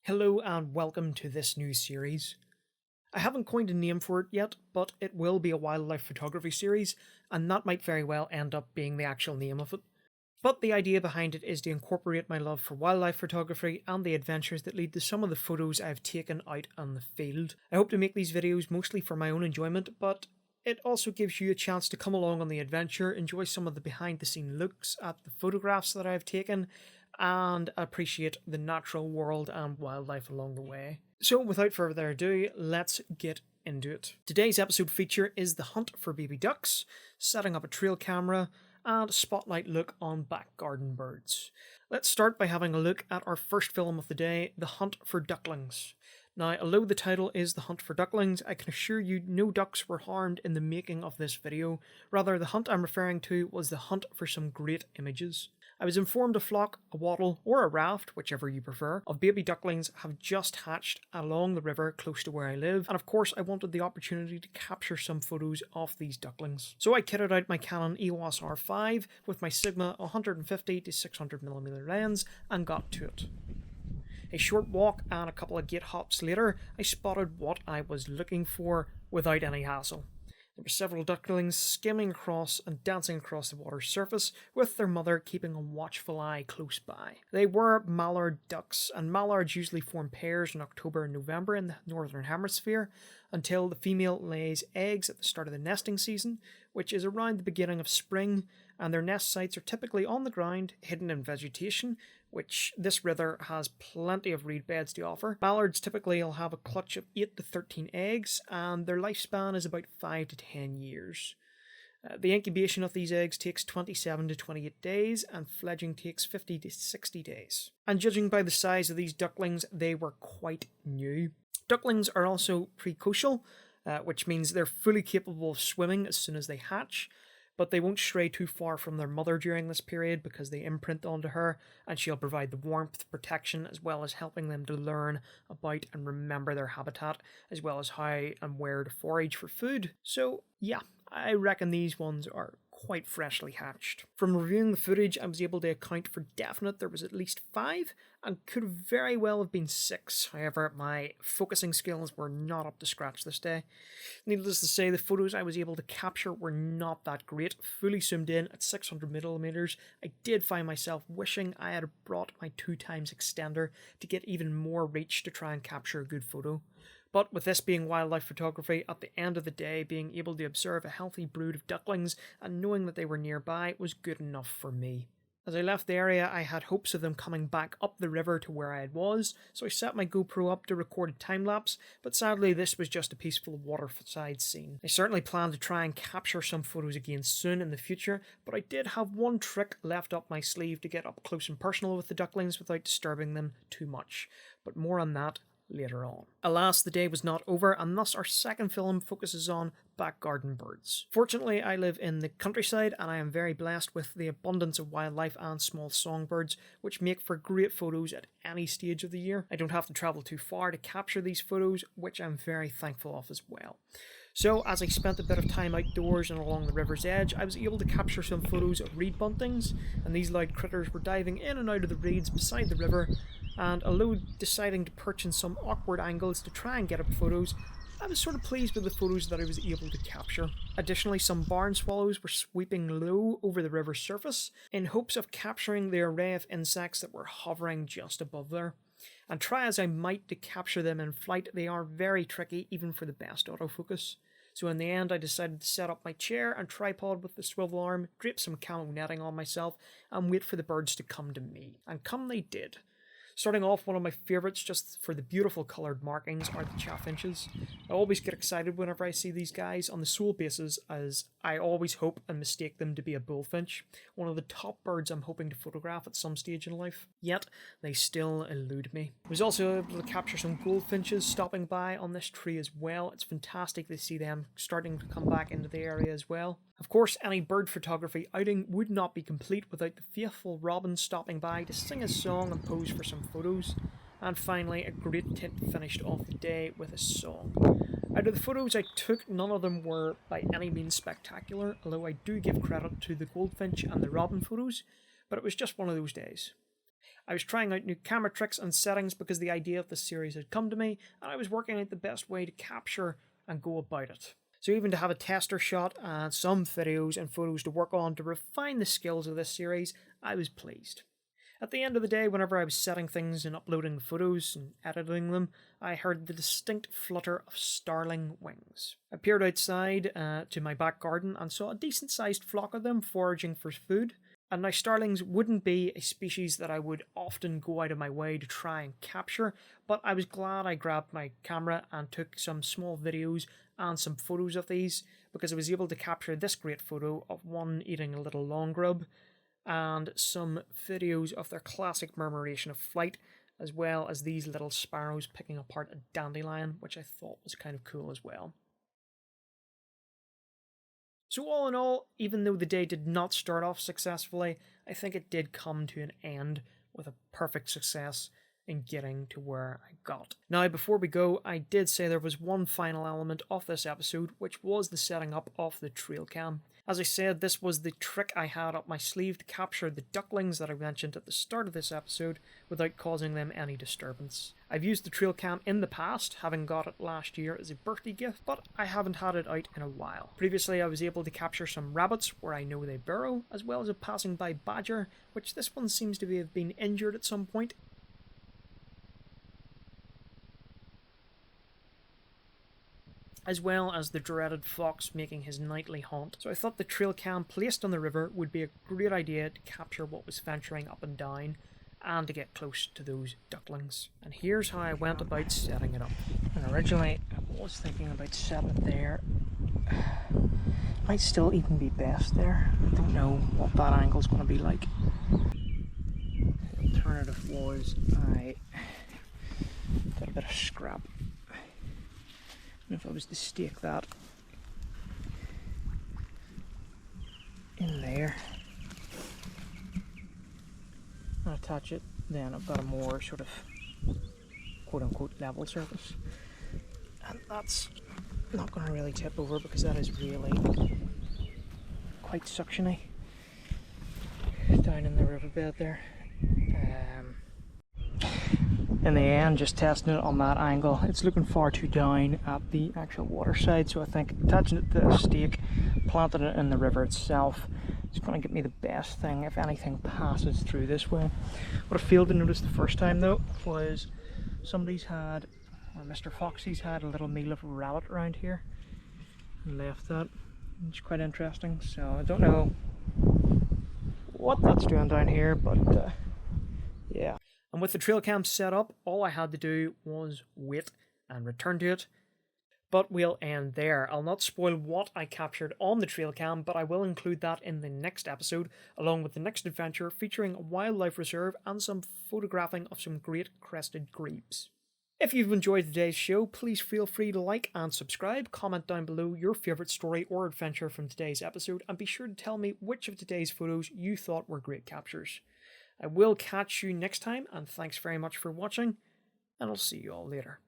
Hello and welcome to this new series. I haven't coined a name for it yet, but it will be a wildlife photography series, and that might very well end up being the actual name of it. But the idea behind it is to incorporate my love for wildlife photography and the adventures that lead to some of the photos I've taken out on the field. I hope to make these videos mostly for my own enjoyment, but it also gives you a chance to come along on the adventure, enjoy some of the behind the scene looks at the photographs that I've taken, and appreciate the natural world and wildlife along the way. So without further ado, let's get into it. Today's episode feature is the hunt for baby ducks, setting up a trail camera, and a spotlight look on back garden birds. Let's start by having a look at our first film of the day, The Hunt for Ducklings. Now, although the title is The Hunt for Ducklings, I can assure you no ducks were harmed in the making of this video. Rather, the hunt I'm referring to was the hunt for some great images. I was informed a flock, a wattle, or a raft, whichever you prefer, of baby ducklings have just hatched along the river close to where I live, and of course I wanted the opportunity to capture some photos of these ducklings. So I kitted out my Canon EOS R5 with my Sigma 150 to 600mm lens and got to it. A short walk and a couple of gate hops later, I spotted what I was looking for without any hassle. There were several ducklings skimming across and dancing across the water's surface, with their mother keeping a watchful eye close by. They were mallard ducks, and mallards usually form pairs in October and November in the northern hemisphere, until the female lays eggs at the start of the nesting season, which is around the beginning of spring, and their nest sites are typically on the ground, hidden in vegetation, which this river has plenty of reed beds to offer. Mallards typically will have a clutch of 8 to 13 eggs, and their lifespan is about 5 to 10 years. The incubation of these eggs takes 27 to 28 days, and fledging takes 50 to 60 days. And judging by the size of these ducklings, they were quite new. Ducklings are also precocial, which means they're fully capable of swimming as soon as they hatch, but they won't stray too far from their mother during this period because they imprint onto her, and she'll provide the warmth, protection, as well as helping them to learn about and remember their habitat, as well as how and where to forage for food. So yeah, I reckon these ones are quite freshly hatched. From reviewing the footage, I was able to account for definite there was at least 5, and could very well have been 6. However, my focusing skills were not up to scratch this day. Needless to say, the photos I was able to capture were not that great. Fully zoomed in at 600mm, I did find myself wishing I had brought my 2x extender to get even more reach to try and capture a good photo. But with this being wildlife photography, at the end of the day, being able to observe a healthy brood of ducklings and knowing that they were nearby was good enough for me. As I left the area, I had hopes of them coming back up the river to where I was, so I set my GoPro up to record a time-lapse, but sadly this was just a peaceful waterside scene. I certainly plan to try and capture some photos again soon in the future, but I did have one trick left up my sleeve to get up close and personal with the ducklings without disturbing them too much, but more on that later on. Alas, the day was not over, and thus our second film focuses on back garden birds. Fortunately, I live in the countryside, and I am very blessed with the abundance of wildlife and small songbirds, which make for great photos at any stage of the year. I don't have to travel too far to capture these photos, which I'm very thankful of as well. So, as I spent a bit of time outdoors and along the river's edge, I was able to capture some photos of reed buntings, and these loud critters were diving in and out of the reeds beside the river, and although deciding to perch in some awkward angles to try and get up photos, I was sort of pleased with the photos that I was able to capture. Additionally, some barn swallows were sweeping low over the river's surface in hopes of capturing the array of insects that were hovering just above there. And try as I might to capture them in flight, they are very tricky even for the best autofocus. So in the end, I decided to set up my chair and tripod with the swivel arm, drape some camo netting on myself, and wait for the birds to come to me. And come they did. Starting off, one of my favourites just for the beautiful coloured markings are the chaffinches. I always get excited whenever I see these guys on the sole basis, as I always hope and mistake them to be a bullfinch, one of the top birds I'm hoping to photograph at some stage in life. Yet, they still elude me. I was also able to capture some goldfinches stopping by on this tree as well. It's fantastic to see them starting to come back into the area as well. Of course, any bird photography outing would not be complete without the faithful robin stopping by to sing a song and pose for some photos. And finally, a great tit finished off the day with a song. Out of the photos I took, none of them were by any means spectacular, although I do give credit to the goldfinch and the robin photos, but it was just one of those days. I was trying out new camera tricks and settings because the idea of this series had come to me, and I was working out the best way to capture and go about it. So even to have a tester shot and some videos and photos to work on to refine the skills of this series, I was pleased. At the end of the day, whenever I was setting things and uploading photos and editing them, I heard the distinct flutter of starling wings. I peered outside to my back garden and saw a decent-sized flock of them foraging for food. And now starlings wouldn't be a species that I would often go out of my way to try and capture, but I was glad I grabbed my camera and took some small videos and some photos of these, because I was able to capture this great photo of one eating a little long grub, and some videos of their classic murmuration of flight, as well as these little sparrows picking apart a dandelion, which I thought was kind of cool as well. So all in all, even though the day did not start off successfully, I think it did come to an end with a perfect success in getting to where I got. Now, before we go, I did say there was one final element of this episode, which was the setting up of the trail cam. As I said, this was the trick I had up my sleeve to capture the ducklings that I mentioned at the start of this episode without causing them any disturbance. I've used the trail cam in the past, having got it last year as a birthday gift, but I haven't had it out in a while. Previously, I was able to capture some rabbits where I know they burrow, as well as a passing by badger, which this one seems to have been injured at some point. As well as the dreaded fox making his nightly haunt. So I thought the trail cam placed on the river would be a great idea to capture what was venturing up and down and to get close to those ducklings. And here's how I went about setting it up. And originally I was thinking about setting it there. Might still even be best there. I don't know what that angle's going to be like. The alternative was I did a bit of scrap. And if I was to stake that in there and attach it, then I've got a more sort of quote-unquote level surface. And that's not going to really tip over because that is really quite suctiony down in the riverbed there. In the end, just testing it on that angle, it's looking far too down at the actual water side, so I think attaching it to a stake, planting it in the river itself, is going to get me the best thing if anything passes through this way. What I failed to notice the first time though was somebody's had, or Mr. Foxy's had, a little meal of rabbit around here and left that. It's quite interesting, so I don't know what that's doing down here, but yeah. And with the trail cam set up, all I had to do was wait and return to it. But we'll end there. I'll not spoil what I captured on the trail cam, but I will include that in the next episode, along with the next adventure featuring a wildlife reserve and some photographing of some great crested grebes. If you've enjoyed today's show, please feel free to like and subscribe, comment down below your favourite story or adventure from today's episode, and be sure to tell me which of today's photos you thought were great captures. I will catch you next time, and thanks very much for watching, and I'll see you all later.